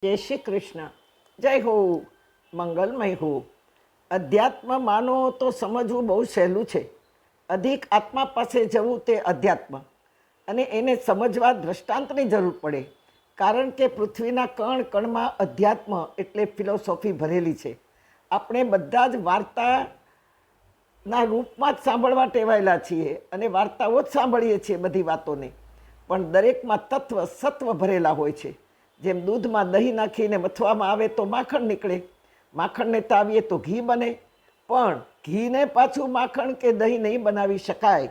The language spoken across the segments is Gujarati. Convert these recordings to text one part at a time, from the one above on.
જય શ્રી કૃષ્ણ. જય હો, મંગલમય હો. અધ્યાત્મ માનો તો સમજવું બહુ સહેલું છે. અધિક આત્મા પાસે જવું તે અધ્યાત્મ, અને એને સમજવા દ્રષ્ટાંતની જરૂર પડે. કારણ કે પૃથ્વીના કણ કણમાં અધ્યાત્મ એટલે ફિલોસોફી ભરેલી છે. આપણે બધા જ વાર્તાના રૂપમાં જ સાંભળવા ટેવાયેલા છીએ અને વાર્તાઓ જ સાંભળીએ છીએ બધી વાતોને. પણ દરેકમાં તત્વ સત્વ ભરેલા હોય છે. જેમ દૂધમાં દહીં નાખીને મથવામાં આવે તો માખણ નીકળે, માખણને તાવીએ તો ઘી બને. પણ ઘીને પાછું માખણ કે દહીં નહીં બનાવી શકાય.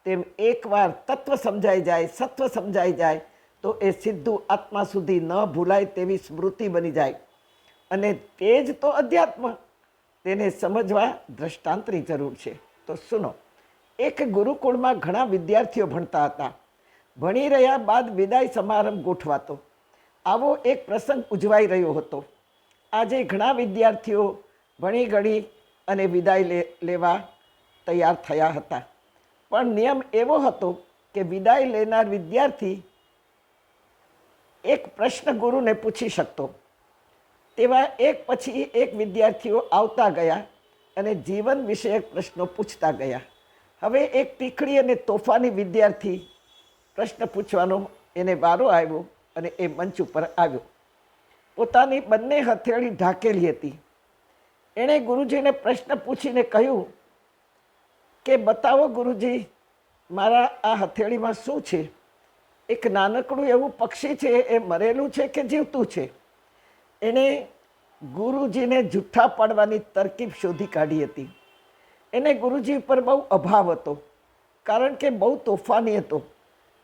તેમ એકવાર તત્વ સમજાઈ જાય, સત્વ સમજાઈ જાય તો એ સીધું આત્મા સુધી ન ભૂલાય તેવી સ્મૃતિ બની જાય. અને તે જ તો અધ્યાત્મ. તેને સમજવા દ્રષ્ટાંતની જરૂર છે. તો સુનો, એક ગુરુકુળમાં ઘણા વિદ્યાર્થીઓ ભણતા હતા. ભણી રહ્યા બાદ વિદાય સમારંભ ગોઠવાતો. આવો એક પ્રસંગ ઉજવાઈ રહ્યો હતો. આજે ઘણા વિદ્યાર્થીઓ ભણી ગણી અને વિદાય લેવા તૈયાર થયા હતા. પણ નિયમ એવો હતો કે વિદાય લેનાર વિદ્યાર્થી એક પ્રશ્ન ગુરુને પૂછી શકતો. તેવા એક પછી એક વિદ્યાર્થીઓ આવતા ગયા અને જીવન વિષયક પ્રશ્નો પૂછતા ગયા. હવે એક તીખડી અને તોફાની વિદ્યાર્થી પ્રશ્ન પૂછવાનો એને વારો આવ્યો અને એ મંચ ઉપર આવ્યો. પોતાની બંને હથેળી ઢાંકેલી હતી. એણે ગુરુજીને પ્રશ્ન પૂછીને કહ્યું કે બતાવો ગુરુજી, મારા આ હથેળીમાં શું છે? એક નાનકડું એવું પક્ષી છે, એ મરેલું છે કે જીવતું છે? એણે ગુરુજીને જૂઠ્ઠા પાડવાની તરકીબ શોધી કાઢી હતી. એને ગુરુજી પર બહુ અભાવ હતો, કારણ કે બહુ તોફાની હતો.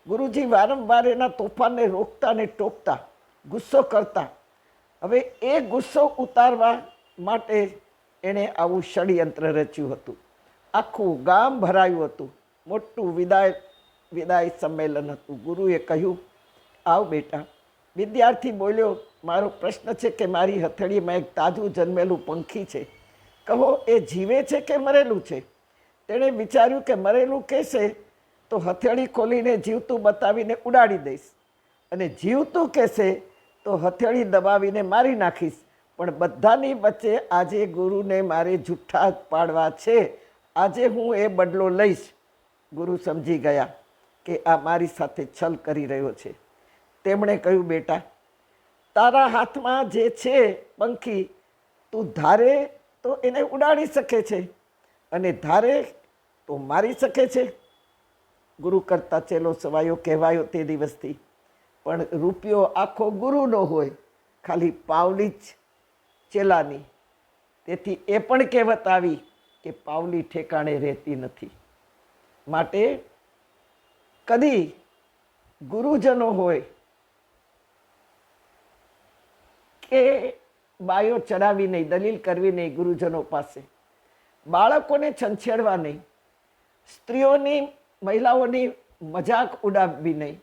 ગુરુજી વારંવાર એના તોફાનને રોકતા ને ટોકતા, ગુસ્સો કરતા. હવે એ ગુસ્સો ઉતારવા માટે એણે આવું ષડયંત્ર રચ્યું હતું. આખું ગામ ભરાયું હતું. મોટું વિદાય સંમેલન હતું. ગુરુએ કહ્યું, આવ બેટા. વિદ્યાર્થી બોલ્યો, મારો પ્રશ્ન છે કે મારી હથેળીમાં એક તાજું જન્મેલું પંખી છે. કહો, એ જીવે છે કે મરેલું છે? તેણે વિચાર્યું કે મરેલું કહેશે તો હથેળી ખોલીને જીવતું બતાવીને ઉડાડી દઈશ, અને જીવતું કહેશે તો હથેળી દબાવીને મારી નાખીશ. પણ બધાની વચ્ચે આજે ગુરુને મારે જૂઠ્ઠા પાડવા છે. આજે હું એ બદલો લઈશ. ગુરુ સમજી ગયા કે આ મારી સાથે છલ કરી રહ્યો છે. તેમણે કહ્યું, બેટા, તારા હાથમાં જે છે પંખી, તું ધારે તો એને ઉડાડી શકે છે અને ધારે તો મારી શકે છે. ગુરુ કરતા ચેલો સવાયો કહેવાયો તે દિવસથી. પણ રૂપિયો આખો ગુરુનો હોય, ખાલી પાવલી જ ચેલાની. તેથી એ પણ કહેવત આવી કે પાવલી ઠેકાણે રહેતી નથી. માટે કદી ગુરુજનો હોય કે બાયો ચડાવી નહીં, દલીલ કરવી નહીં ગુરુજનો પાસે. બાળકોને છંછેડવા નહીં, સ્ત્રીઓની મહિલાઓની મજાક ઉડાવવી નહીં.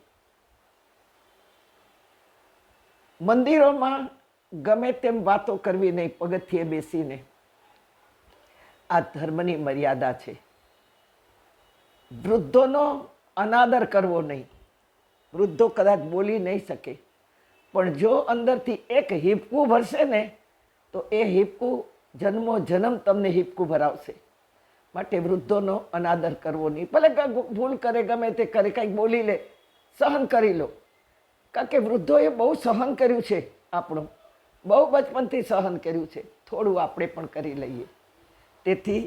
મંદિરોમાં ગમે તેમ વાતો કરવી નહીં પગથિયે બેસીને. આ ધર્મની મર્યાદા છે. વૃદ્ધોનો અનાદર કરવો નહીં. વૃદ્ધો કદાચ બોલી નહીં શકે, પણ જો અંદરથી એક હિપકું ભરશે ને તો એ હિપકું જન્મો જન્મ તમને હિપકું ભરાવશે. માટે વૃદ્ધોનો અનાદર કરવો નહીં. ભલે ભૂલ કરે, ગમે તે કરે, કંઈક બોલી લે, સહન કરી લો. કારણ કે વૃદ્ધોએ બહુ સહન કર્યું છે. આપણું બહુ બચપનથી સહન કર્યું છે. થોડું આપણે પણ કરી લઈએ. તેથી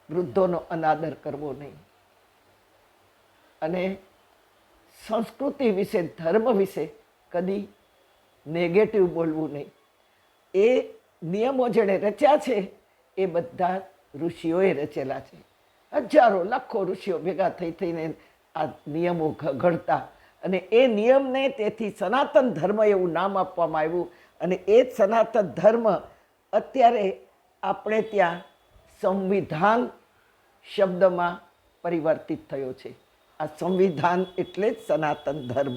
વૃદ્ધોનો અનાદર કરવો નહીં. અને સંસ્કૃતિ વિશે, ધર્મ વિશે કદી નેગેટિવ બોલવું નહીં. એ નિયમો જેણે રચ્યા છે એ બધા ઋષિઓએ રચેલા છે. હજારો લાખો ઋષિઓ ભેગા થઈને આ નિયમો ઘડતા, અને એ નિયમને તેથી સનાતન ધર્મ એવું નામ આપવામાં આવ્યું. અને એ જ સનાતન ધર્મ અત્યારે આપણે ત્યાં સંવિધાન શબ્દમાં પરિવર્તિત થયો છે. આ સંવિધાન એટલે જ સનાતન ધર્મ.